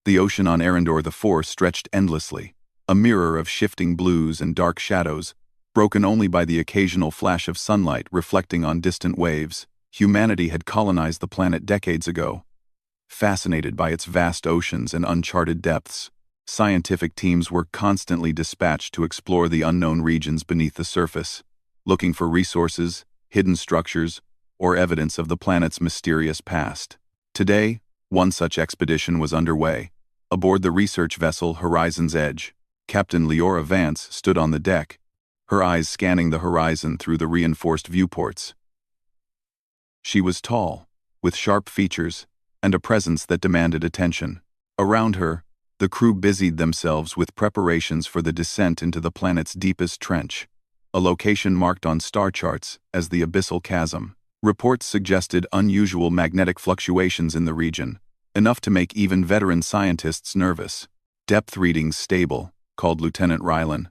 The ocean on Arendor IV stretched endlessly, a mirror of shifting blues and dark shadows, broken only by the occasional flash of sunlight reflecting on distant waves. Humanity had colonized the planet decades ago. Fascinated by its vast oceans and uncharted depths, scientific teams were constantly dispatched to explore the unknown regions beneath the surface, looking for resources, hidden structures, or evidence of the planet's mysterious past. Today, one such expedition was underway. Aboard the research vessel Horizon's Edge, Captain Leora Vance stood on the deck, her eyes scanning the horizon through the reinforced viewports. She was tall, with sharp features, and a presence that demanded attention. Around her, the crew busied themselves with preparations for the descent into the planet's deepest trench, a location marked on star charts as the Abyssal Chasm. Reports suggested unusual magnetic fluctuations in the region, enough to make even veteran scientists nervous. Depth readings stable, called Lieutenant Rylan.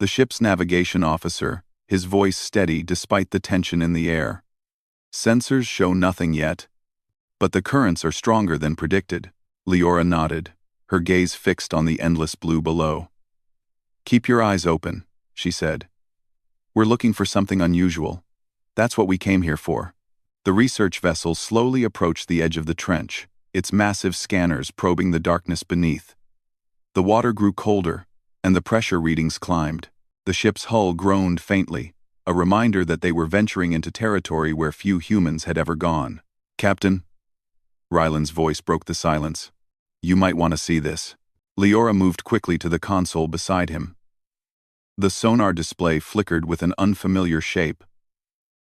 The ship's navigation officer, his voice steady despite the tension in the air. Sensors show nothing yet, but the currents are stronger than predicted. Leora nodded, her gaze fixed on the endless blue below. Keep your eyes open, she said. We're looking for something unusual. That's what we came here for. The research vessel slowly approached the edge of the trench, its massive scanners probing the darkness beneath. The water grew colder, and the pressure readings climbed. The ship's hull groaned faintly, a reminder that they were venturing into territory where few humans had ever gone. Captain? Rylan's voice broke the silence. You might want to see this. Leora moved quickly to the console beside him. The sonar display flickered with an unfamiliar shape,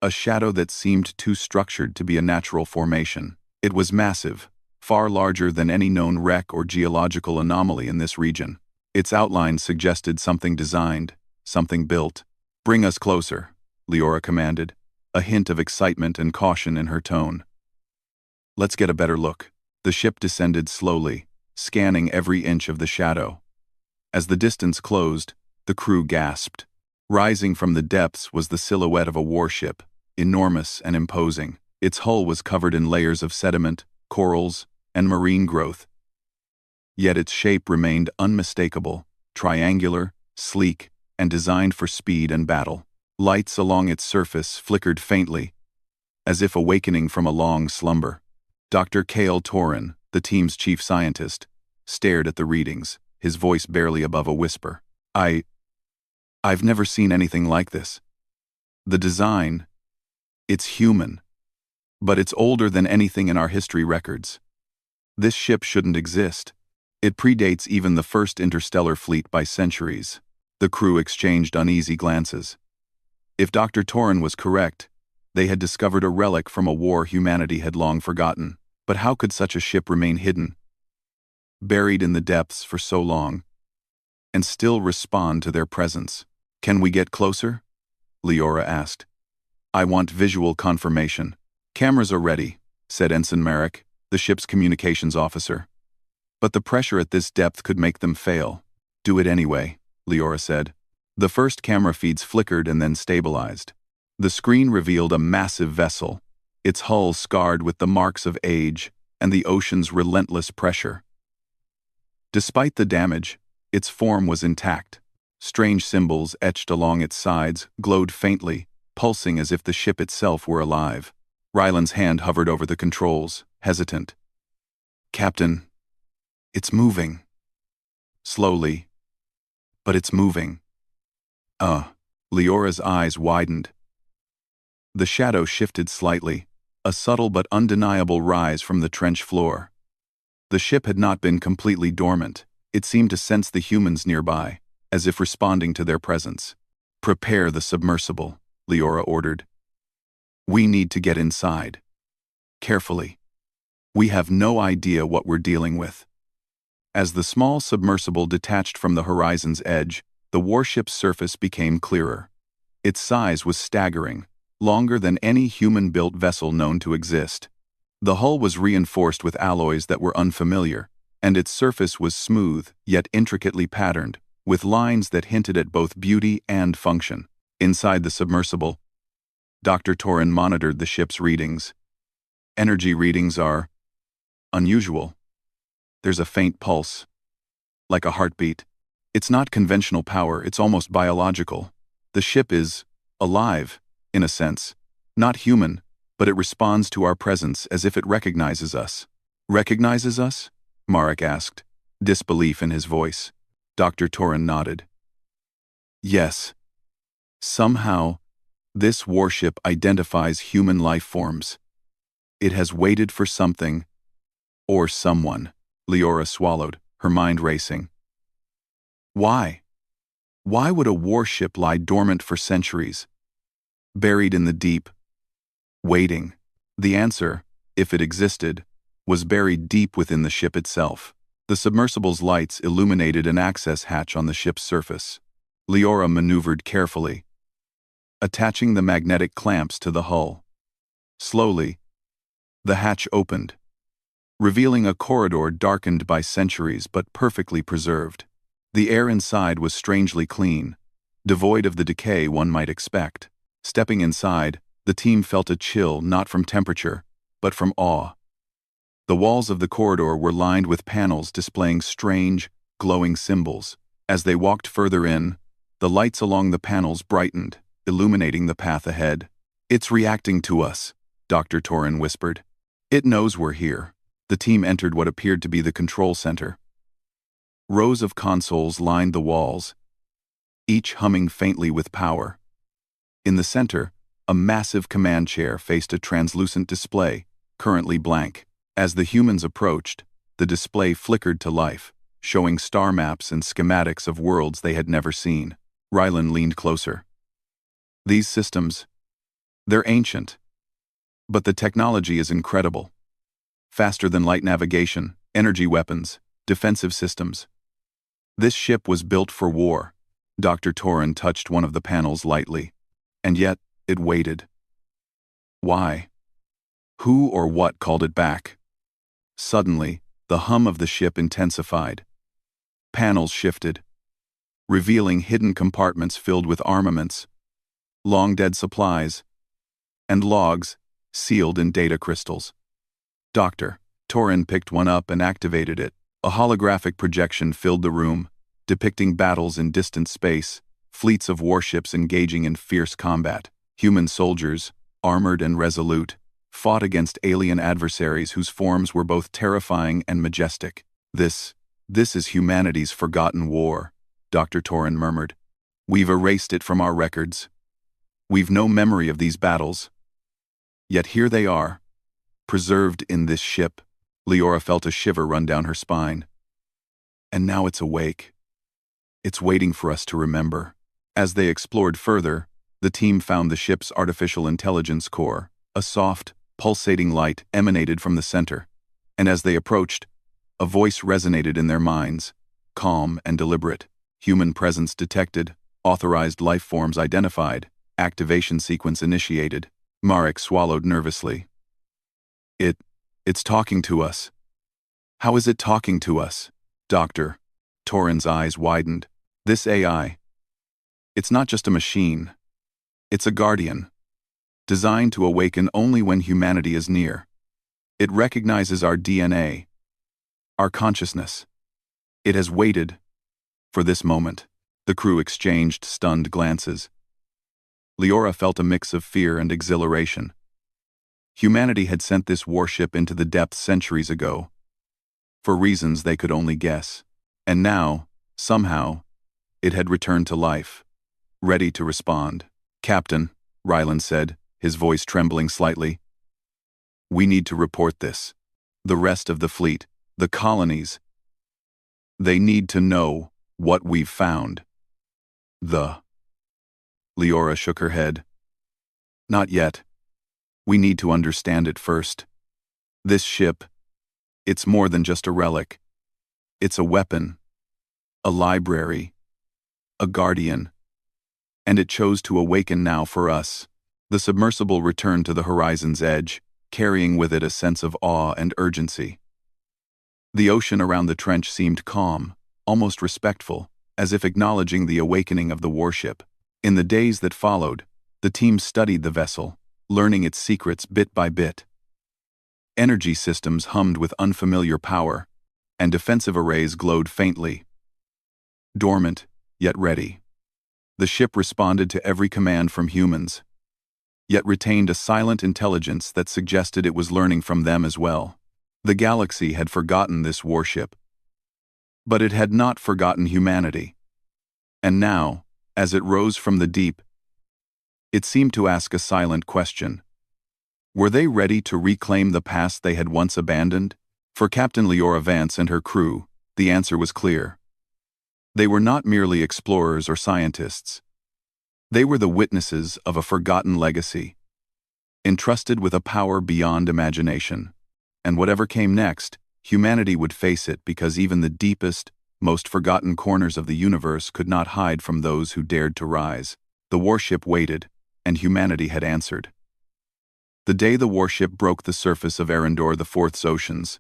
a shadow that seemed too structured to be a natural formation. It was massive, far larger than any known wreck or geological anomaly in this region. Its outline suggested something designed, something built. Bring us closer, Leora commanded, a hint of excitement and caution in her tone. Let's get a better look. The ship descended slowly, scanning every inch of the shadow. As the distance closed, the crew gasped. Rising from the depths was the silhouette of a warship, enormous and imposing. Its hull was covered in layers of sediment, corals, and marine growth. Yet its shape remained unmistakable, triangular, sleek, and designed for speed and battle. Lights along its surface flickered faintly, as if awakening from a long slumber. Dr. Cale Torin, the team's chief scientist, stared at the readings, his voice barely above a whisper. I've never seen anything like this. The design, it's human, but it's older than anything in our history records. This ship shouldn't exist. It predates even the first interstellar fleet by centuries. The crew exchanged uneasy glances. If Dr. Torin was correct, they had discovered a relic from a war humanity had long forgotten. But how could such a ship remain hidden, buried in the depths for so long, and still respond to their presence? Can we get closer? Leora asked. I want visual confirmation. Cameras are ready, said Ensign Merrick, the ship's communications officer. But the pressure at this depth could make them fail. Do it anyway, Leora said. The first camera feeds flickered and then stabilized. The screen revealed a massive vessel, its hull scarred with the marks of age and the ocean's relentless pressure. Despite the damage, its form was intact. Strange symbols etched along its sides glowed faintly, pulsing as if the ship itself were alive. Rylan's hand hovered over the controls, hesitant. Captain, it's moving. Slowly, but it's moving. Leora's eyes widened. The shadow shifted slightly, a subtle but undeniable rise from the trench floor. The ship had not been completely dormant. It seemed to sense the humans nearby, as if responding to their presence. Prepare the submersible, Leora ordered. We need to get inside. Carefully. We have no idea what we're dealing with. As the small submersible detached from the horizon's edge, the warship's surface became clearer. Its size was staggering, longer than any human-built vessel known to exist. The hull was reinforced with alloys that were unfamiliar, and its surface was smooth, yet intricately patterned, with lines that hinted at both beauty and function. Inside the submersible, Dr. Torin monitored the ship's readings. Energy readings are unusual. There's a faint pulse, like a heartbeat. It's not conventional power, it's almost biological. The ship is alive, in a sense. Not human, but it responds to our presence as if it recognizes us. Recognizes us? Marek asked, disbelief in his voice. Dr. Torrin nodded. Yes. Somehow, this warship identifies human life forms. It has waited for something, or someone. Leora swallowed, her mind racing. Why? Why would a warship lie dormant for centuries, buried in the deep, waiting? The answer, if it existed, was buried deep within the ship itself. The submersible's lights illuminated an access hatch on the ship's surface. Leora maneuvered carefully, attaching the magnetic clamps to the hull. Slowly, the hatch opened, revealing a corridor darkened by centuries but perfectly preserved. The air inside was strangely clean, devoid of the decay one might expect. Stepping inside, the team felt a chill not from temperature, but from awe. The walls of the corridor were lined with panels displaying strange, glowing symbols. As they walked further in, the lights along the panels brightened, illuminating the path ahead. It's reacting to us, Dr. Torrin whispered. It knows we're here. The team entered what appeared to be the control center. Rows of consoles lined the walls, each humming faintly with power. In the center, a massive command chair faced a translucent display, currently blank. As the humans approached, the display flickered to life, showing star maps and schematics of worlds they had never seen. Rylan leaned closer. These systems, they're ancient, but the technology is incredible. Faster than light navigation, energy weapons, defensive systems. This ship was built for war. Dr. Torrin touched one of the panels lightly. And yet, it waited. Why? Who or what called it back? Suddenly, the hum of the ship intensified. Panels shifted, revealing hidden compartments filled with armaments, long-dead supplies, and logs sealed in data crystals. Dr. Torrin picked one up and activated it. A holographic projection filled the room, depicting battles in distant space, fleets of warships engaging in fierce combat. Human soldiers, armored and resolute, fought against alien adversaries whose forms were both terrifying and majestic. This is humanity's forgotten war, Dr. Torrin murmured. We've erased it from our records. We've no memory of these battles. Yet here they are, preserved in this ship. Leora felt a shiver run down her spine. And now it's awake. It's waiting for us to remember. As they explored further, the team found the ship's artificial intelligence core. A soft, pulsating light emanated from the center, and as they approached, a voice resonated in their minds, calm and deliberate. Human presence detected, authorized life forms identified, activation sequence initiated. Marek swallowed nervously. It's talking to us. How is it talking to us? Dr. Torrin's eyes widened. This AI, it's not just a machine. It's a guardian, designed to awaken only when humanity is near. It recognizes our DNA, our consciousness. It has waited for this moment. The crew exchanged stunned glances. Leora felt a mix of fear and exhilaration. Humanity had sent this warship into the depths centuries ago, for reasons they could only guess. And now, somehow, it had returned to life, ready to respond. Captain, Rylan said, his voice trembling slightly. We need to report this. The rest of the fleet, the colonies, they need to know what we've found. Leora shook her head. Not yet. We need to understand it first. This ship, it's more than just a relic. It's a weapon, a library, a guardian. And it chose to awaken now for us. The submersible returned to the horizon's edge, carrying with it a sense of awe and urgency. The ocean around the trench seemed calm, almost respectful, as if acknowledging the awakening of the warship. In the days that followed, the team studied the vessel, learning its secrets bit by bit. Energy systems hummed with unfamiliar power, and defensive arrays glowed faintly. Dormant, yet ready. The ship responded to every command from humans, yet retained a silent intelligence that suggested it was learning from them as well. The galaxy had forgotten this warship, but it had not forgotten humanity. And now, as it rose from the deep, it seemed to ask a silent question. Were they ready to reclaim the past they had once abandoned? For Captain Leora Vance and her crew, the answer was clear. They were not merely explorers or scientists. They were the witnesses of a forgotten legacy, entrusted with a power beyond imagination. And whatever came next, humanity would face it because even the deepest, most forgotten corners of the universe could not hide from those who dared to rise. The warship waited, and humanity had answered. The day the warship broke the surface of Arendor IV's oceans,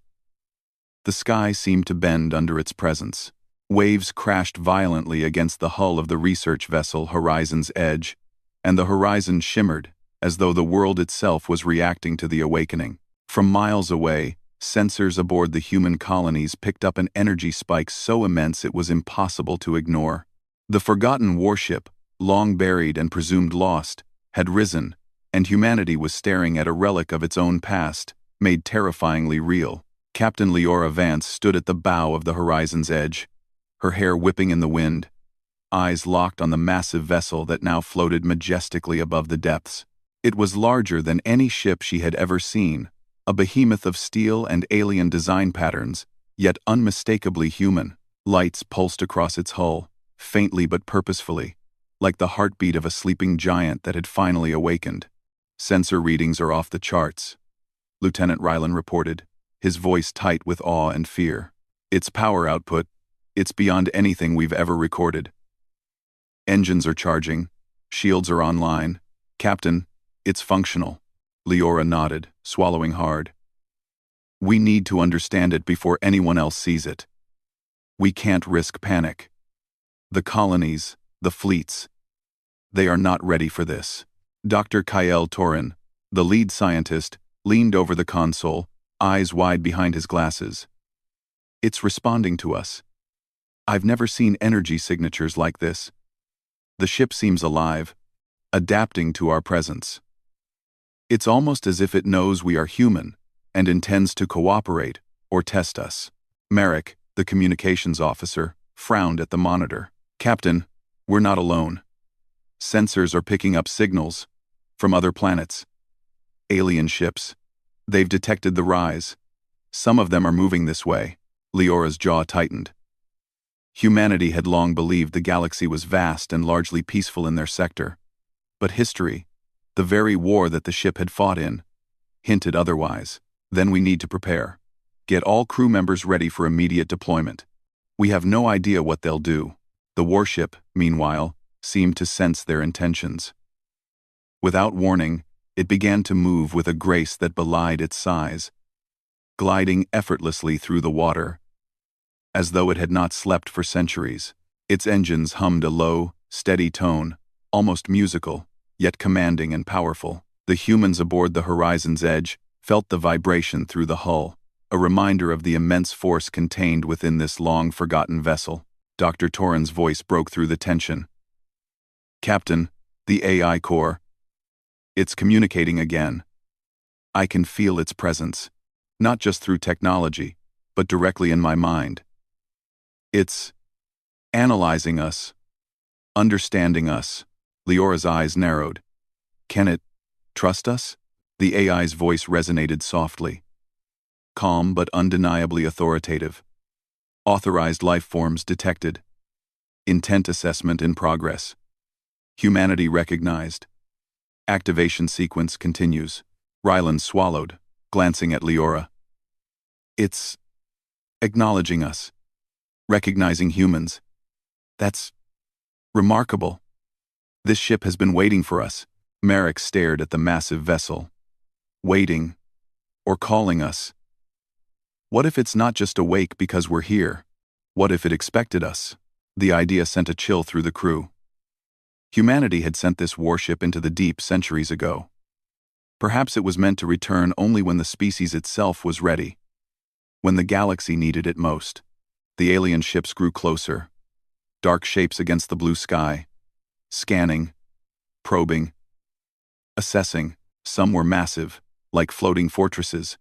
the sky seemed to bend under its presence. Waves crashed violently against the hull of the research vessel Horizon's Edge, and the horizon shimmered, as though the world itself was reacting to the awakening. From miles away, sensors aboard the human colonies picked up an energy spike so immense it was impossible to ignore. The forgotten warship, long buried and presumed lost, had risen, and humanity was staring at a relic of its own past, made terrifyingly real. Captain Leora Vance stood at the bow of the Horizon's Edge, her hair whipping in the wind, eyes locked on the massive vessel that now floated majestically above the depths. It was larger than any ship she had ever seen, a behemoth of steel and alien design patterns, yet unmistakably human. Lights pulsed across its hull, faintly but purposefully, like the heartbeat of a sleeping giant that had finally awakened. Sensor readings are off the charts, Lieutenant Rylan reported, his voice tight with awe and fear. Its power output, it's beyond anything we've ever recorded. Engines are charging, shields are online. Captain, it's functional. Leora nodded, swallowing hard. We need to understand it before anyone else sees it. We can't risk panic. The colonies, the fleets, they are not ready for this. Dr. Kyle Torin, the lead scientist, leaned over the console, eyes wide behind his glasses. It's responding to us. I've never seen energy signatures like this. The ship seems alive, adapting to our presence. It's almost as if it knows we are human and intends to cooperate or test us. Merrick, the communications officer, frowned at the monitor. Captain, we're not alone. Sensors are picking up signals from other planets. Alien ships. They've detected the rise. Some of them are moving this way. Leora's jaw tightened. Humanity had long believed the galaxy was vast and largely peaceful in their sector. But history, the very war that the ship had fought in, hinted otherwise. Then we need to prepare. Get all crew members ready for immediate deployment. We have no idea what they'll do. The warship, meanwhile, seemed to sense their intentions. Without warning, it began to move with a grace that belied its size, gliding effortlessly through the water, as though it had not slept for centuries. Its engines hummed a low, steady tone, almost musical, yet commanding and powerful. The humans aboard the Horizon's Edge felt the vibration through the hull, a reminder of the immense force contained within this long-forgotten vessel. Dr. Torin's voice broke through the tension. Captain, the AI core. It's communicating again. I can feel its presence, not just through technology, but directly in my mind. It's analyzing us, understanding us. Leora's eyes narrowed. Can it trust us? The AI's voice resonated softly, calm but undeniably authoritative. Authorized life forms detected. Intent assessment in progress. Humanity recognized. Activation sequence continues. Rylan swallowed, glancing at Leora. It's acknowledging us, recognizing humans. That's remarkable. This ship has been waiting for us. Merrick stared at the massive vessel. Waiting, or calling us. What if it's not just awake because we're here? What if it expected us? The idea sent a chill through the crew. Humanity had sent this warship into the deep centuries ago. Perhaps it was meant to return only when the species itself was ready. when the galaxy needed it most. The alien ships grew closer, dark shapes against the blue sky, scanning, probing, assessing. Some were massive, like floating fortresses.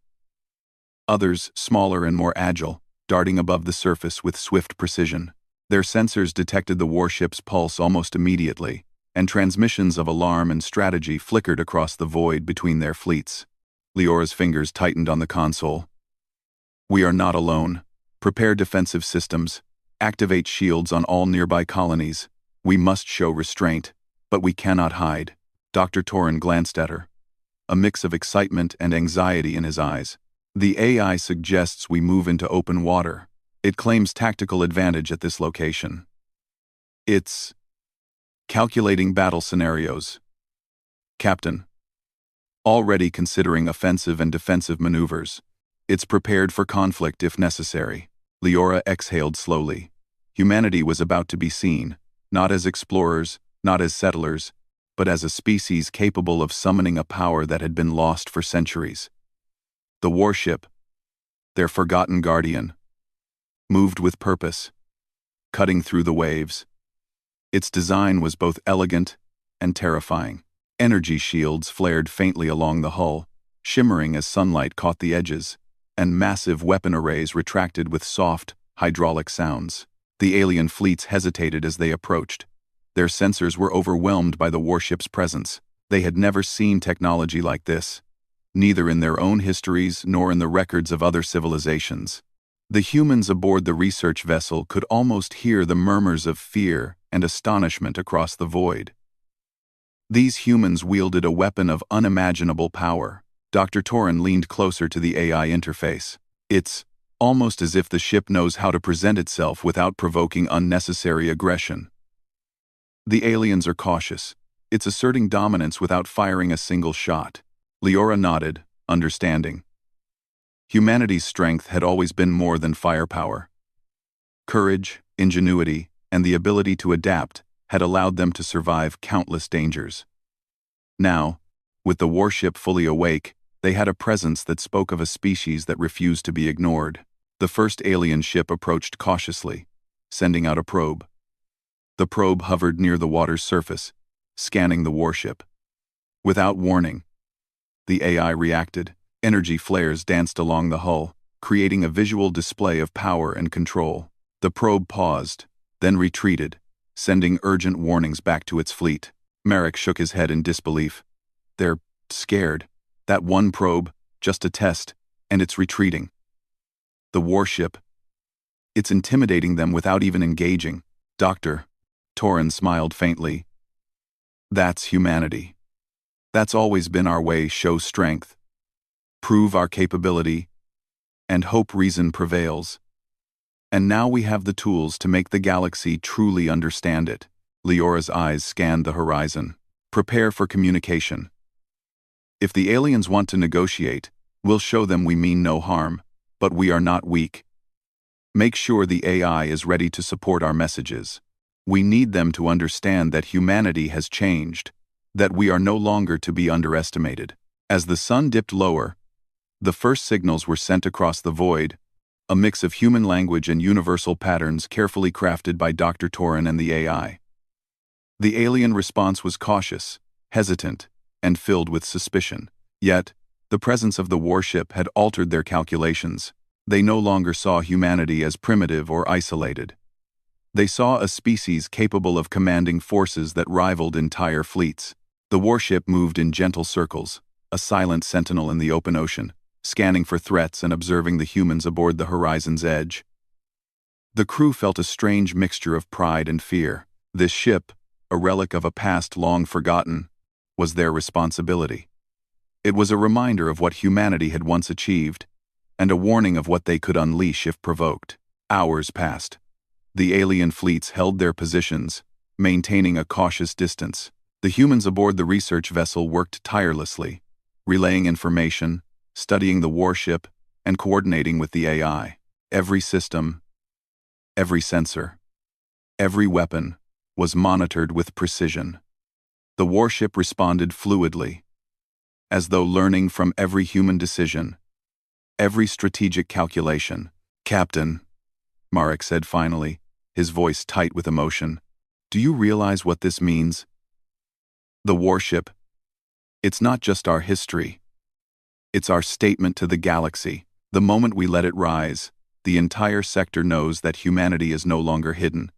Others, smaller and more agile, darting above the surface with swift precision. Their sensors detected the warship's pulse almost immediately, and transmissions of alarm and strategy flickered across the void between their fleets. Leora's fingers tightened on the console. "We are not alone. Prepare defensive systems. Activate shields on all nearby colonies. We must show restraint, but we cannot hide." Dr. Torren glanced at her, a mix of excitement and anxiety in his eyes. "The AI suggests we move into open water. It claims tactical advantage at this location. It's calculating battle scenarios. Captain. Already considering offensive and defensive maneuvers. It's prepared for conflict if necessary." Leora exhaled slowly. Humanity was about to be seen, not as explorers, not as settlers, but as a species capable of summoning a power that had been lost for centuries. The warship, their forgotten guardian, moved with purpose, cutting through the waves. Its design was both elegant and terrifying. Energy shields flared faintly along the hull, shimmering as sunlight caught the edges, and massive weapon arrays retracted with soft, hydraulic sounds. The alien fleets hesitated as they approached. Their sensors were overwhelmed by the warship's presence. They had never seen technology like this, neither in their own histories nor in the records of other civilizations. The humans aboard the research vessel could almost hear the murmurs of fear and astonishment across the void. These humans wielded a weapon of unimaginable power. Dr. Torren leaned closer to the AI interface. "It's almost as if the ship knows how to present itself without provoking unnecessary aggression. The aliens are cautious. It's asserting dominance without firing a single shot." Leora nodded, understanding. Humanity's strength had always been more than firepower. Courage, ingenuity, and the ability to adapt had allowed them to survive countless dangers. Now, with the warship fully awake, they had a presence that spoke of a species that refused to be ignored. The first alien ship approached cautiously, sending out a probe. The probe hovered near the water's surface, scanning the warship. Without warning, the AI reacted. Energy flares danced along the hull, creating a visual display of power and control. The probe paused, then retreated, sending urgent warnings back to its fleet. Merrick shook his head in disbelief. "They're scared. That one probe, just a test, and it's retreating. The warship, it's intimidating them without even engaging." Dr. Torren smiled faintly. "That's humanity. That's always been our way: show strength, prove our capability, and hope reason prevails. And now we have the tools to make the galaxy truly understand it." Leora's eyes scanned the horizon. "Prepare for communication. If the aliens want to negotiate, we'll show them we mean no harm, but we are not weak. Make sure the AI is ready to support our messages. We need them to understand that humanity has changed, that we are no longer to be underestimated." As the sun dipped lower, the first signals were sent across the void, a mix of human language and universal patterns carefully crafted by Dr. Torren and the AI. The alien response was cautious, hesitant, and filled with suspicion. Yet, the presence of the warship had altered their calculations. They no longer saw humanity as primitive or isolated. They saw a species capable of commanding forces that rivaled entire fleets. The warship moved in gentle circles, a silent sentinel in the open ocean, scanning for threats and observing the humans aboard the horizon's edge. The crew felt a strange mixture of pride and fear. This ship, a relic of a past long forgotten, was their responsibility. It was a reminder of what humanity had once achieved, and a warning of what they could unleash if provoked. Hours passed. The alien fleets held their positions, maintaining a cautious distance. The humans aboard the research vessel worked tirelessly, relaying information, studying the warship, and coordinating with the AI. Every system, every sensor, every weapon was monitored with precision. The warship responded fluidly, as though learning from every human decision. Every strategic calculation. "Captain," Marek said finally, his voice tight with emotion, "do you realize what this means? The warship. It's not just our history. It's our statement to the galaxy. The moment we let it rise, the entire sector knows that humanity is no longer hidden,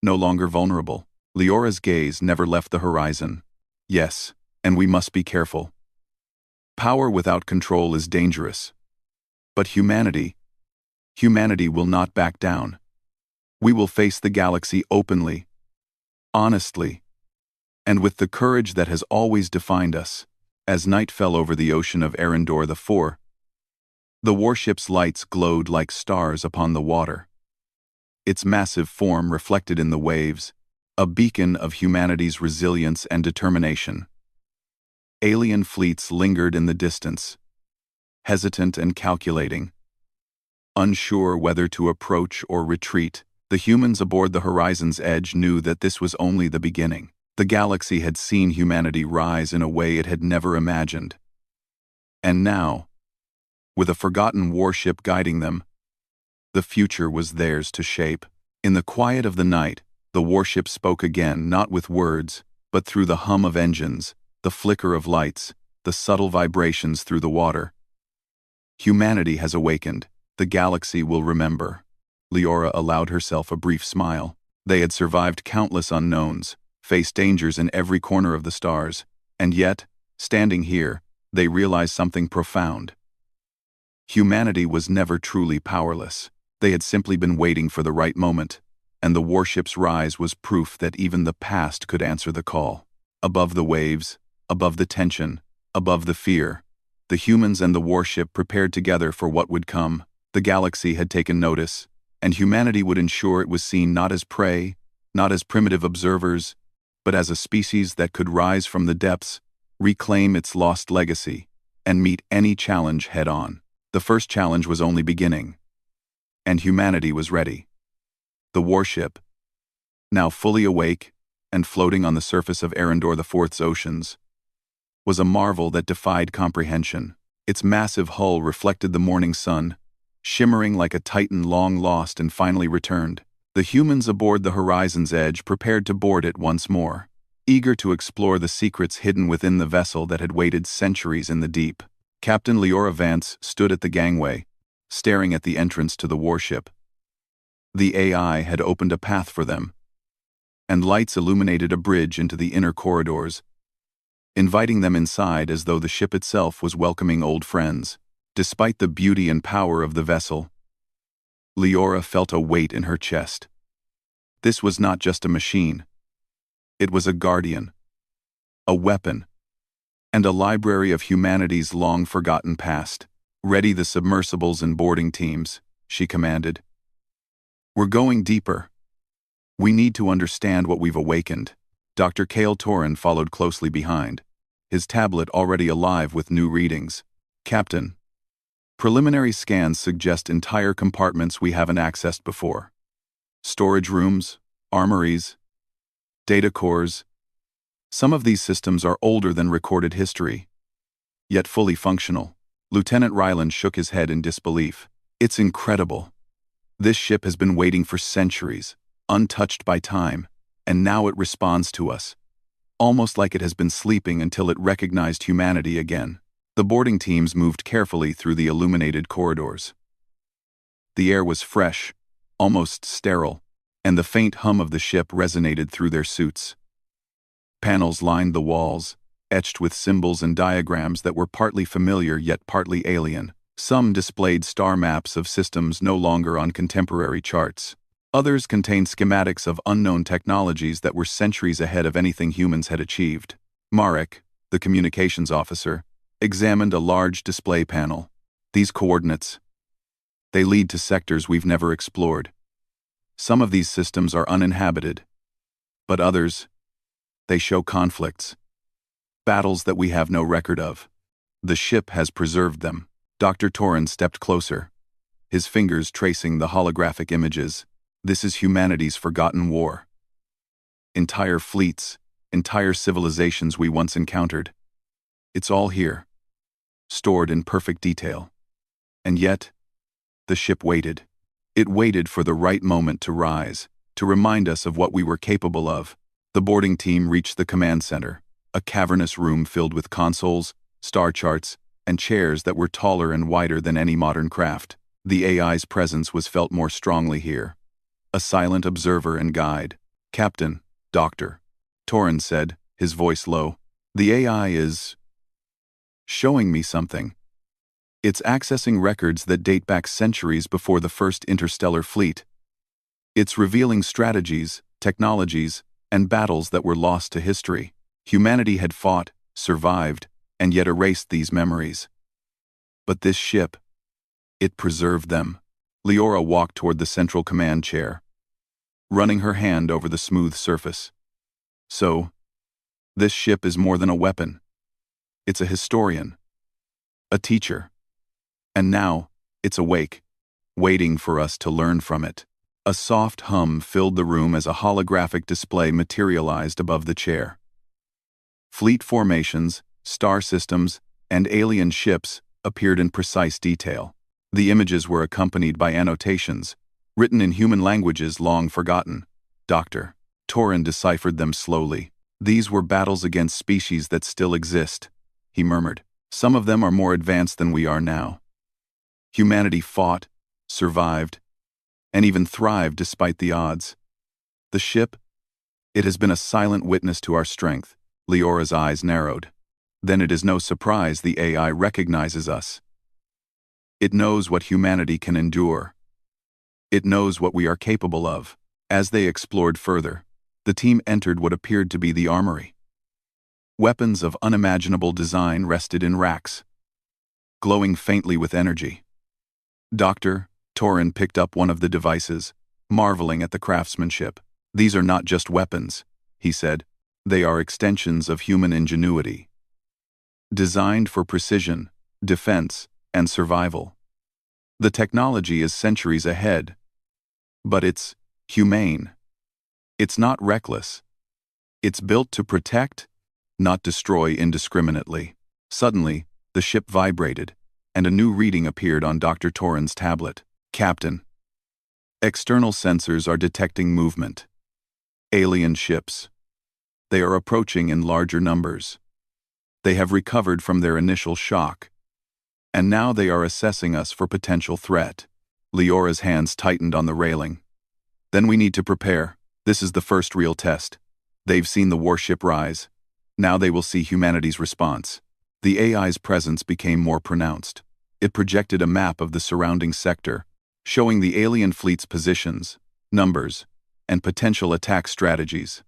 no longer vulnerable." Leora's gaze never left the horizon. "Yes, and we must be careful. Power without control is dangerous. But humanity will not back down. We will face the galaxy openly, honestly, and with the courage that has always defined us." As night fell over the ocean of Arendor IV, the warship's lights glowed like stars upon the water. Its massive form reflected in the waves, a beacon of humanity's resilience and determination. Alien fleets lingered in the distance, hesitant and calculating. Unsure whether to approach or retreat, the humans aboard the Horizon's Edge knew that this was only the beginning. The galaxy had seen humanity rise in a way it had never imagined. And now, with a forgotten warship guiding them, the future was theirs to shape. In the quiet of the night, the warship spoke again, not with words, but through the hum of engines, the flicker of lights, the subtle vibrations through the water. "Humanity has awakened. The galaxy will remember." Leora allowed herself a brief smile. They had survived countless unknowns, faced dangers in every corner of the stars, and yet, standing here, they realized something profound. Humanity was never truly powerless. They had simply been waiting for the right moment, and the warship's rise was proof that even the past could answer the call. Above the waves, above the tension, above the fear, the humans and the warship prepared together for what would come. The galaxy had taken notice, and humanity would ensure it was seen not as prey, not as primitive observers, but as a species that could rise from the depths, reclaim its lost legacy, and meet any challenge head-on. The first challenge was only beginning, and humanity was ready. The warship, now fully awake and floating on the surface of Arendor IV's oceans, was a marvel that defied comprehension. Its massive hull reflected the morning sun, shimmering like a titan long lost and finally returned. The humans aboard the Horizon's Edge prepared to board it once more, eager to explore the secrets hidden within the vessel that had waited centuries in the deep. Captain Leora Vance stood at the gangway, staring at the entrance to the warship. The AI had opened a path for them, and lights illuminated a bridge into the inner corridors, inviting them inside as though the ship itself was welcoming old friends. Despite the beauty and power of the vessel, Leora felt a weight in her chest. This was not just a machine. It was a guardian, a weapon, and a library of humanity's long-forgotten past. "Ready the submersibles and boarding teams," she commanded. "We're going deeper. We need to understand what we've awakened." Dr. Cale Torrin followed closely behind, his tablet already alive with new readings. "Captain, preliminary scans suggest entire compartments we haven't accessed before. Storage rooms, armories, data cores. Some of these systems are older than recorded history, yet fully functional." Lieutenant Ryland shook his head in disbelief. "It's incredible. This ship has been waiting for centuries, untouched by time, and now it responds to us, almost like it has been sleeping until it recognized humanity again." The boarding teams moved carefully through the illuminated corridors. The air was fresh, almost sterile, and the faint hum of the ship resonated through their suits. Panels lined the walls, etched with symbols and diagrams that were partly familiar yet partly alien. Some displayed star maps of systems no longer on contemporary charts. Others contained schematics of unknown technologies that were centuries ahead of anything humans had achieved. Marek, the communications officer, examined a large display panel. "These coordinates, they lead to sectors we've never explored. Some of these systems are uninhabited, but others, they show conflicts, battles that we have no record of. The ship has preserved them." Dr. Torrin stepped closer, his fingers tracing the holographic images. "This is humanity's forgotten war. Entire fleets, entire civilizations we once encountered. It's all here, stored in perfect detail." And yet, the ship waited. It waited for the right moment to rise, to remind us of what we were capable of. The boarding team reached the command center, a cavernous room filled with consoles, star charts, and chairs that were taller and wider than any modern craft. The AI's presence was felt more strongly here. A silent observer and guide. "Captain, Doctor," Torrin said, his voice low. "The AI is showing me something. It's accessing records that date back centuries before the first interstellar fleet. It's revealing strategies, technologies, and battles that were lost to history. Humanity had fought, survived, and yet erased these memories. But this ship, it preserved them." Leora walked toward the central command chair, running her hand over the smooth surface. "So, this ship is more than a weapon. It's a historian, a teacher. And now, it's awake, waiting for us to learn from it." A soft hum filled the room as a holographic display materialized above the chair. Fleet formations, star systems, and alien ships appeared in precise detail. The images were accompanied by annotations, written in human languages long forgotten. Dr. Torrin deciphered them slowly. "These were battles against species that still exist," he murmured. "Some of them are more advanced than we are now. Humanity fought, survived, and even thrived despite the odds. The ship, it has been a silent witness to our strength." Leora's eyes narrowed. "Then it is no surprise the AI recognizes us. It knows what humanity can endure. It knows what we are capable of." As they explored further, the team entered what appeared to be the armory. Weapons of unimaginable design rested in racks, glowing faintly with energy. Dr. Torrin picked up one of the devices, marveling at the craftsmanship. "These are not just weapons," he said. "They are extensions of human ingenuity, designed for precision, defense, and survival. The technology is centuries ahead, but it's humane. It's not reckless. It's built to protect, not destroy indiscriminately." Suddenly, the ship vibrated, and a new reading appeared on Dr. Torrin's tablet. "Captain, external sensors are detecting movement. Alien ships. They are approaching in larger numbers. They have recovered from their initial shock, and now they are assessing us for potential threat." Leora's hands tightened on the railing. "Then we need to prepare. This is the first real test. They've seen the warship rise. Now they will see humanity's response." The AI's presence became more pronounced. It projected a map of the surrounding sector, showing the alien fleet's positions, numbers, and potential attack strategies.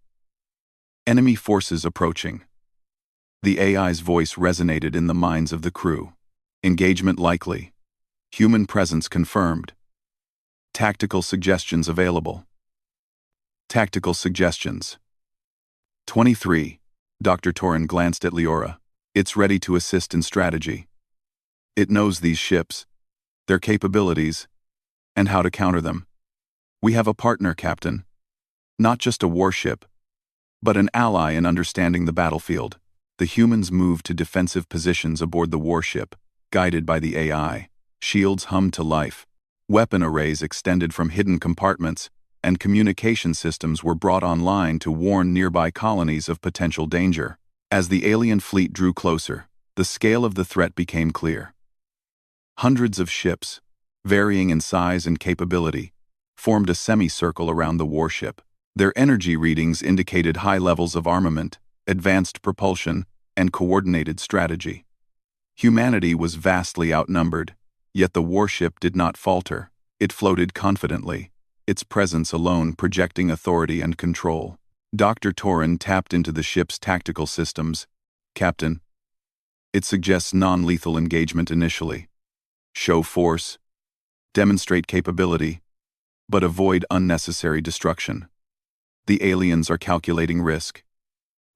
"Enemy forces approaching." The AI's voice resonated in the minds of the crew. "Engagement likely. Human presence confirmed. Tactical suggestions available." Tactical suggestions. 23. Dr. Torrin glanced at Leora. "It's ready to assist in strategy. It knows these ships, their capabilities, and how to counter them. We have a partner, Captain. Not just a warship, but an ally in understanding the battlefield." The humans moved to defensive positions aboard the warship, guided by the AI. Shields hummed to life. Weapon arrays extended from hidden compartments, and communication systems were brought online to warn nearby colonies of potential danger. As the alien fleet drew closer, the scale of the threat became clear. Hundreds of ships, varying in size and capability, formed a semicircle around the warship. Their energy readings indicated high levels of armament, advanced propulsion, and coordinated strategy. Humanity was vastly outnumbered, yet the warship did not falter. It floated confidently, its presence alone projecting authority and control. Dr. Torrin tapped into the ship's tactical systems. "Captain, it suggests non-lethal engagement initially. Show force, demonstrate capability, but avoid unnecessary destruction. The aliens are calculating risk.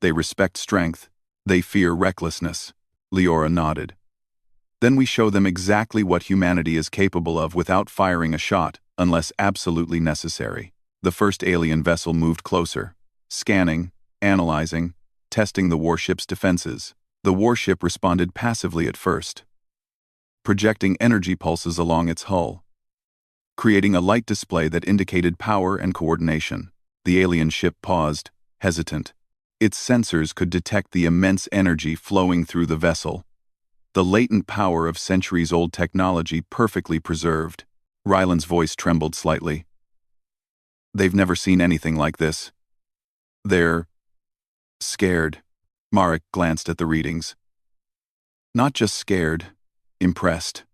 They respect strength. They fear recklessness." Leora nodded. "Then we show them exactly what humanity is capable of without firing a shot, unless absolutely necessary." The first alien vessel moved closer, scanning, analyzing, testing the warship's defenses. The warship responded passively at first. projecting energy pulses along its hull, creating a light display that indicated power and coordination. The alien ship paused, hesitant. Its sensors could detect the immense energy flowing through the vessel, the latent power of centuries-old technology perfectly preserved. Ryland's voice trembled slightly. They've never seen anything like this. They're scared. Marek glanced at the readings. Not just scared, impressed.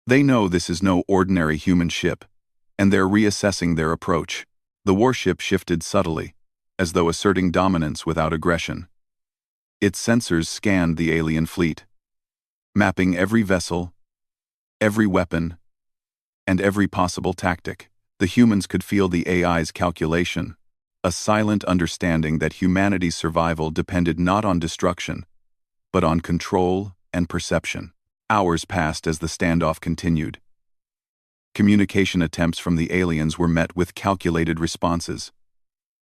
They know this is no ordinary human ship, and they're reassessing their approach. The warship shifted subtly, as though asserting dominance without aggression. Its sensors scanned the alien fleet, mapping every vessel, every weapon, and every possible tactic. The humans could feel the AI's calculation, a silent understanding that humanity's survival depended not on destruction, but on control and perception. Hours passed as the standoff continued. Communication attempts from the aliens were met with calculated responses.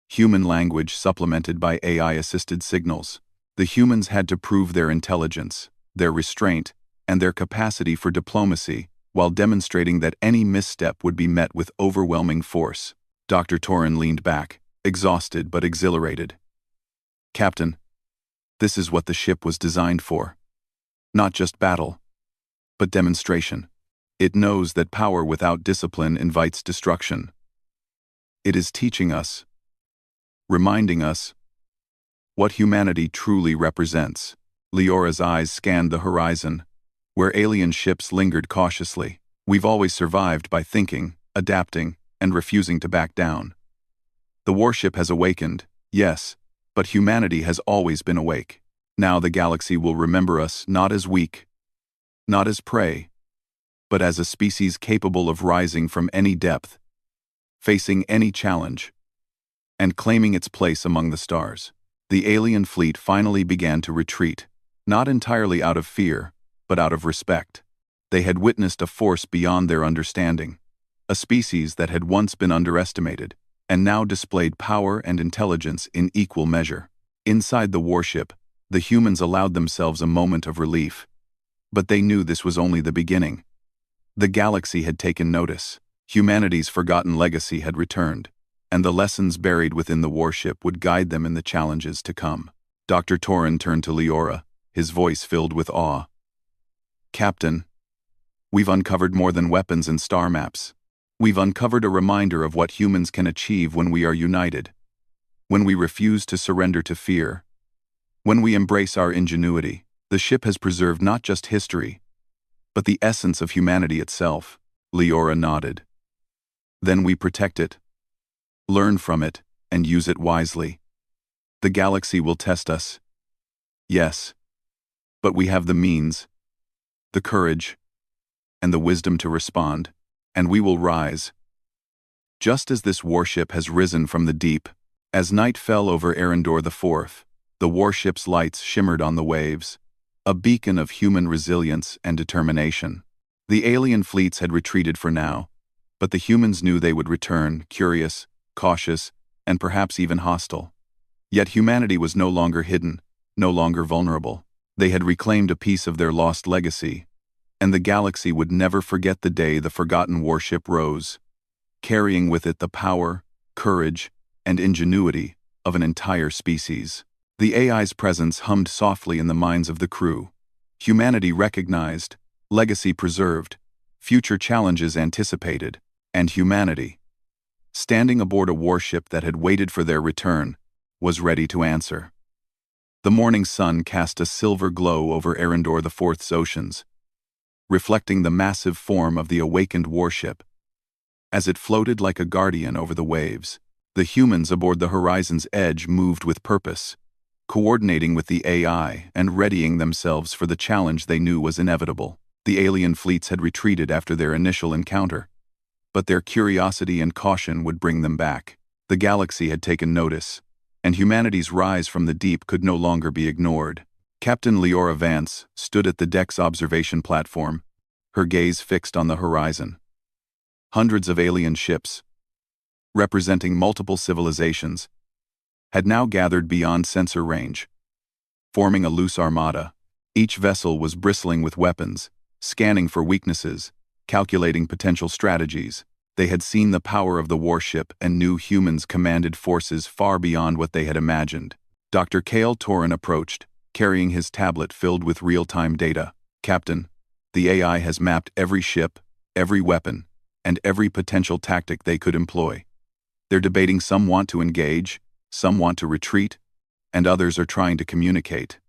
Human language supplemented by AI-assisted signals. The humans had to prove their intelligence, their restraint, and their capacity for diplomacy, while demonstrating that any misstep would be met with overwhelming force. Dr. Torin leaned back, exhausted but exhilarated. Captain, this is what the ship was designed for. Not just battle, but demonstration. It knows that power without discipline invites destruction. It is teaching us, reminding us, what humanity truly represents. Leora's eyes scanned the horizon, where alien ships lingered cautiously. We've always survived by thinking, adapting, and refusing to back down. The warship has awakened, yes, but humanity has always been awake. Now the galaxy will remember us not as weak, not as prey, but as a species capable of rising from any depth, facing any challenge, and claiming its place among the stars. The alien fleet finally began to retreat, not entirely out of fear, but out of respect. They had witnessed a force beyond their understanding, a species that had once been underestimated, and now displayed power and intelligence in equal measure. Inside the warship, the humans allowed themselves a moment of relief. But they knew this was only the beginning. The galaxy had taken notice. Humanity's forgotten legacy had returned, and the lessons buried within the warship would guide them in the challenges to come. Dr. Torin turned to Leora, his voice filled with awe. Captain, we've uncovered more than weapons and star maps. We've uncovered a reminder of what humans can achieve when we are united, when we refuse to surrender to fear, when we embrace our ingenuity. The ship has preserved not just history, but the essence of humanity itself. Leora nodded. Then we protect it, learn from it, and use it wisely. The galaxy will test us. Yes, but we have the means, the courage, and the wisdom to respond, and we will rise. Just as this warship has risen from the deep, as night fell over Arendor IV, the warship's lights shimmered on the waves, a beacon of human resilience and determination. The alien fleets had retreated for now, but the humans knew they would return, curious, cautious, and perhaps even hostile. Yet humanity was no longer hidden, no longer vulnerable. They had reclaimed a piece of their lost legacy, and the galaxy would never forget the day the forgotten warship rose, carrying with it the power, courage, and ingenuity of an entire species. The AI's presence hummed softly in the minds of the crew. Humanity recognized, legacy preserved, future challenges anticipated, and humanity, standing aboard a warship that had waited for their return, was ready to answer. The morning sun cast a silver glow over Arendor IV's oceans, reflecting the massive form of the awakened warship. As it floated like a guardian over the waves, the humans aboard the horizon's edge moved with purpose, coordinating with the AI and readying themselves for the challenge they knew was inevitable. The alien fleets had retreated after their initial encounter, but their curiosity and caution would bring them back. The galaxy had taken notice, and humanity's rise from the deep could no longer be ignored. Captain Leora Vance stood at the deck's observation platform, her gaze fixed on the horizon. Hundreds of alien ships, representing multiple civilizations, had now gathered beyond sensor range, forming a loose armada. Each vessel was bristling with weapons, scanning for weaknesses, calculating potential strategies. They had seen the power of the warship and knew humans commanded forces far beyond what they had imagined. Dr. Kale Torin approached, carrying his tablet filled with real-time data. "Captain, the AI has mapped every ship, every weapon, and every potential tactic they could employ. They're debating, some want to engage, some want to retreat, and others are trying to communicate.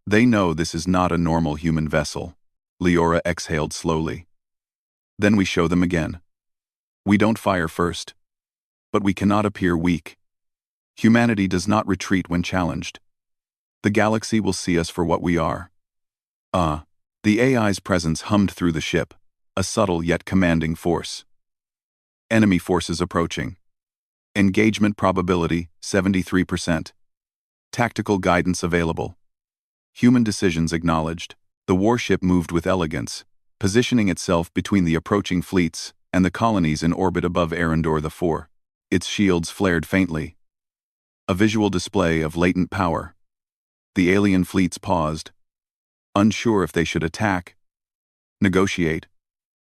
They know this is not a normal human vessel." Leora exhaled slowly. "Then we show them again. We don't fire first. But we cannot appear weak. Humanity does not retreat when challenged. The galaxy will see us for what we are." The AI's presence hummed through the ship, a subtle yet commanding force. "Enemy forces approaching. Engagement probability, 73%. Tactical guidance available. Human decisions acknowledged." The warship moved with elegance, positioning itself between the approaching fleets and the colonies in orbit above Arendor IV. Its shields flared faintly. A visual display of latent power. The alien fleets paused, unsure if they should attack, negotiate,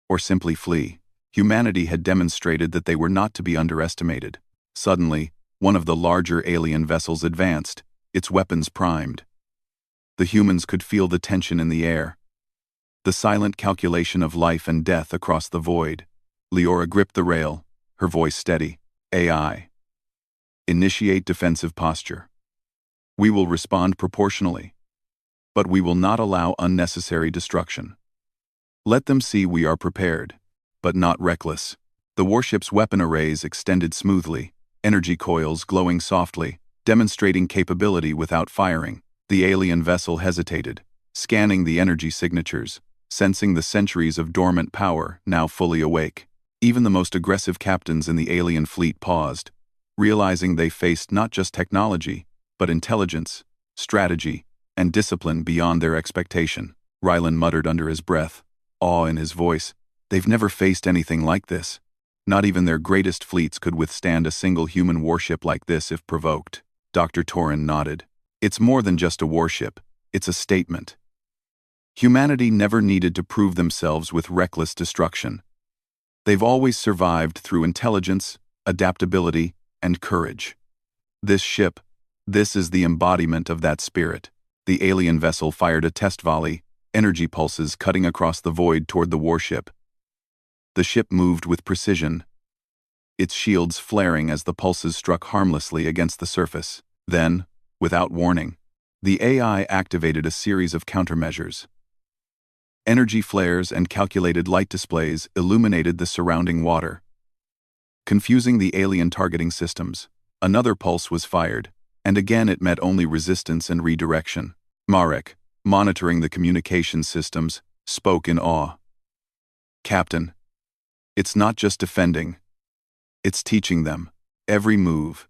or simply flee. Humanity had demonstrated that they were not to be underestimated. Suddenly, one of the larger alien vessels advanced, its weapons primed. The humans could feel the tension in the air. The silent calculation of life and death across the void. Leora gripped the rail, her voice steady. "AI. Initiate defensive posture. We will respond proportionally. But we will not allow unnecessary destruction. Let them see we are prepared, but not reckless." The warship's weapon arrays extended smoothly, energy coils glowing softly, demonstrating capability without firing. The alien vessel hesitated, scanning the energy signatures, sensing the centuries of dormant power now fully awake. Even the most aggressive captains in the alien fleet paused, realizing they faced not just technology, but intelligence, strategy, and discipline beyond their expectation. Rylan muttered under his breath, awe in his voice. "They've never faced anything like this. Not even their greatest fleets could withstand a single human warship like this if provoked." Dr. Torin nodded. "It's more than just a warship, it's a statement. Humanity never needed to prove themselves with reckless destruction. They've always survived through intelligence, adaptability, and courage. This ship, this is the embodiment of that spirit." The alien vessel fired a test volley, energy pulses cutting across the void toward the warship. The ship moved with precision, its shields flaring as the pulses struck harmlessly against the surface. Then, without warning, the AI activated a series of countermeasures. Energy flares and calculated light displays illuminated the surrounding water, confusing the alien targeting systems. Another pulse was fired, and again it met only resistance and redirection. Marek, monitoring the communication systems, spoke in awe. "Captain, it's not just defending. It's teaching them. Every move,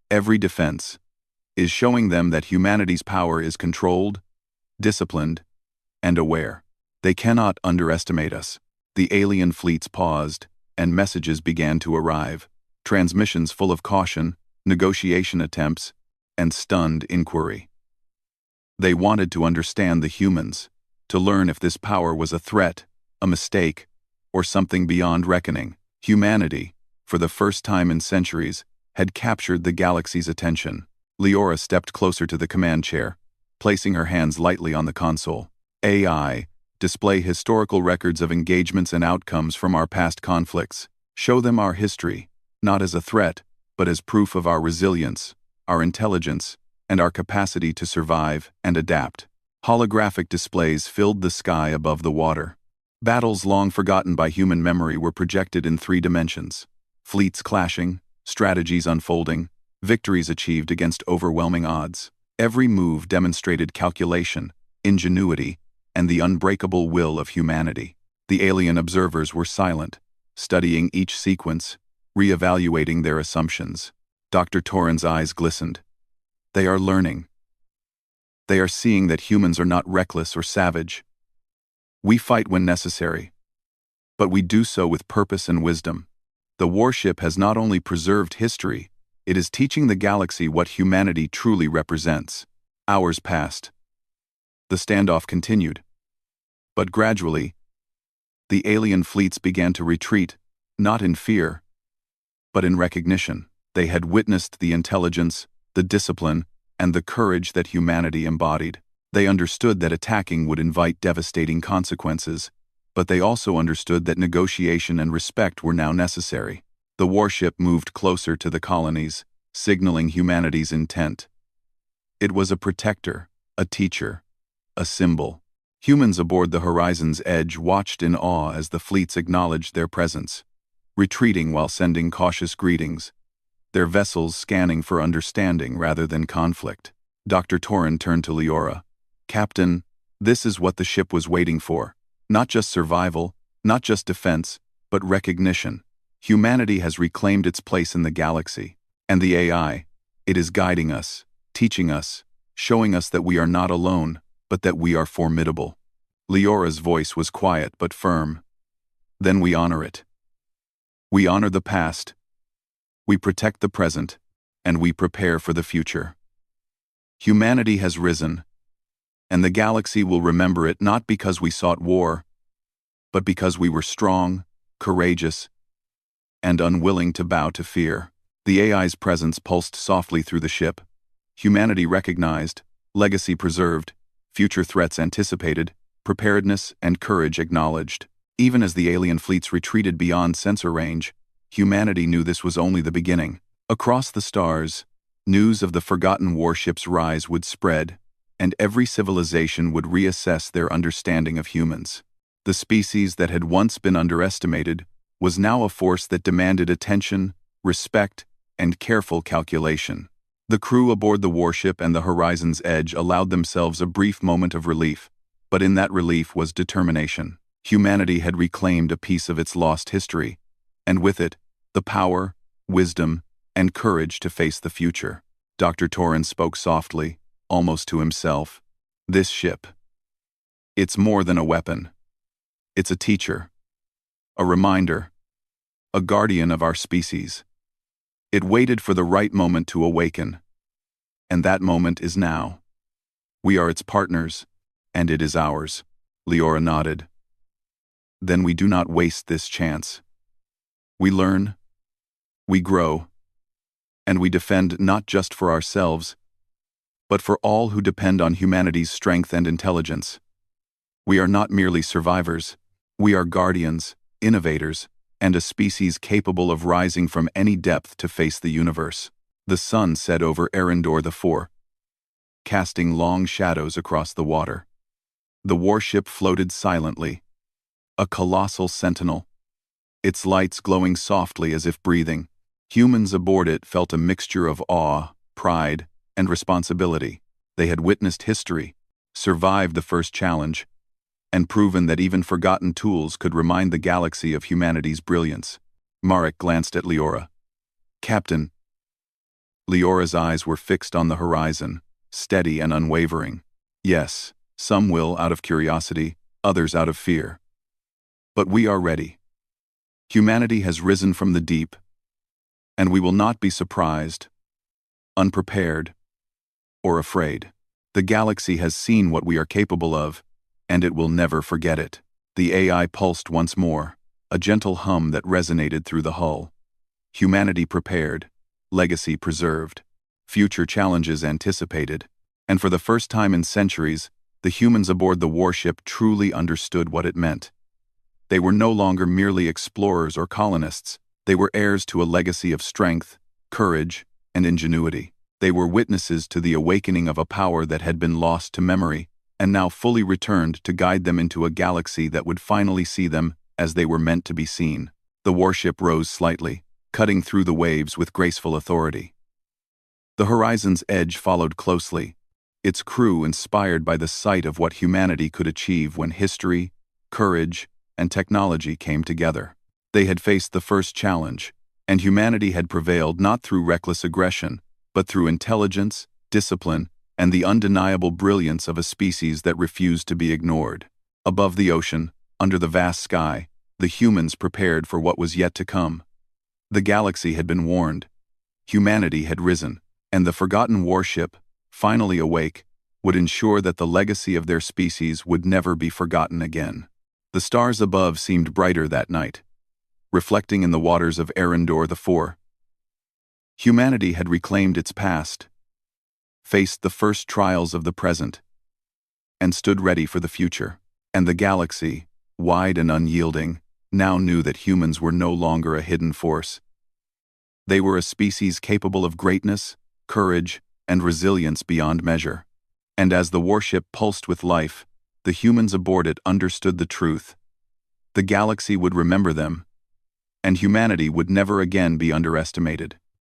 every defense, is showing them that humanity's power is controlled, disciplined, and aware. They cannot underestimate us." The alien fleets paused, and messages began to arrive. Transmissions full of caution, negotiation attempts, and stunned inquiry. They wanted to understand the humans, to learn if this power was a threat, a mistake, or something beyond reckoning. Humanity, for the first time in centuries, had captured the galaxy's attention. Leora stepped closer to the command chair, placing her hands lightly on the console. "AI, display historical records of engagements and outcomes from our past conflicts. Show them our history, not as a threat, but as proof of our resilience, our intelligence, and our capacity to survive and adapt." Holographic displays filled the sky above the water. Battles long forgotten by human memory were projected in 3 dimensions. Fleets clashing, strategies unfolding, victories achieved against overwhelming odds. Every move demonstrated calculation, ingenuity, and the unbreakable will of humanity. The alien observers were silent, studying each sequence, re-evaluating their assumptions. Dr. Torin's eyes glistened. They are learning. They are seeing that humans are not reckless or savage. We fight when necessary, but we do so with purpose and wisdom. The warship has not only preserved history, it is teaching the galaxy what humanity truly represents. Hours passed. The standoff continued. But gradually, the alien fleets began to retreat, not in fear, but in recognition. They had witnessed the intelligence, the discipline, and the courage that humanity embodied. They understood that attacking would invite devastating consequences, but they also understood that negotiation and respect were now necessary. The warship moved closer to the colonies, signaling humanity's intent. It was a protector, a teacher, a symbol. Humans aboard the Horizon's Edge watched in awe as the fleets acknowledged their presence, retreating while sending cautious greetings, their vessels scanning for understanding rather than conflict. Dr. Torrin turned to Leora. "Captain, this is what the ship was waiting for. Not just survival, not just defense, but recognition. Humanity has reclaimed its place in the galaxy. And the AI, it is guiding us, teaching us, showing us that we are not alone, but that we are formidable." Leora's voice was quiet but firm. "Then we honor it. We honor the past, we protect the present, and we prepare for the future. Humanity has risen, and the galaxy will remember it not because we sought war, but because we were strong, courageous, and unwilling to bow to fear." The AI's presence pulsed softly through the ship. Humanity recognized, legacy preserved, future threats anticipated, preparedness and courage acknowledged. Even as the alien fleets retreated beyond sensor range, humanity knew this was only the beginning. Across the stars, news of the forgotten warship's rise would spread, and every civilization would reassess their understanding of humans. The species that had once been underestimated was now a force that demanded attention, respect, and careful calculation. The crew aboard the warship and the Horizon's Edge allowed themselves a brief moment of relief, but in that relief was determination. Humanity had reclaimed a piece of its lost history, and with it, the power, wisdom, and courage to face the future. Dr. Torrin spoke softly, almost to himself. "This ship. It's more than a weapon. It's a teacher, a reminder, a guardian of our species. It waited for the right moment to awaken, and that moment is now. We are its partners, and it is ours." Leora nodded. "Then we do not waste this chance. We learn, we grow, and we defend not just for ourselves, but for all who depend on humanity's strength and intelligence. We are not merely survivors, we are guardians, innovators, and a species capable of rising from any depth to face the universe." The sun set over Erendor IV, casting long shadows across the water. The warship floated silently, a colossal sentinel, its lights glowing softly as if breathing. Humans aboard it felt a mixture of awe, pride, and responsibility. They had witnessed history, survived the first challenge, and proven that even forgotten tools could remind the galaxy of humanity's brilliance. Marek glanced at Leora. "Captain." Leora's eyes were fixed on the horizon, steady and unwavering. "Yes, some will out of curiosity, others out of fear. But we are ready. Humanity has risen from the deep, and we will not be surprised, unprepared, or afraid. The galaxy has seen what we are capable of, and it will never forget it." The AI pulsed once more, a gentle hum that resonated through the hull. Humanity prepared, legacy preserved, future challenges anticipated, and for the first time in centuries, the humans aboard the warship truly understood what it meant. They were no longer merely explorers or colonists, they were heirs to a legacy of strength, courage, and ingenuity. They were witnesses to the awakening of a power that had been lost to memory, and now fully returned to guide them into a galaxy that would finally see them as they were meant to be seen. The warship rose slightly, cutting through the waves with graceful authority. The Horizon's Edge followed closely, its crew inspired by the sight of what humanity could achieve when history, courage, and technology came together. They had faced the first challenge, and humanity had prevailed not through reckless aggression, but through intelligence, discipline, and the undeniable brilliance of a species that refused to be ignored. Above the ocean, under the vast sky, the humans prepared for what was yet to come. The galaxy had been warned. Humanity had risen, and the forgotten warship, finally awake, would ensure that the legacy of their species would never be forgotten again. The stars above seemed brighter that night, reflecting in the waters of Arendor IV. Humanity had reclaimed its past, faced the first trials of the present, and stood ready for the future. And the galaxy, wide and unyielding, now knew that humans were no longer a hidden force. They were a species capable of greatness, courage, and resilience beyond measure. And as the warship pulsed with life, the humans aboard it understood the truth. The galaxy would remember them, and humanity would never again be underestimated.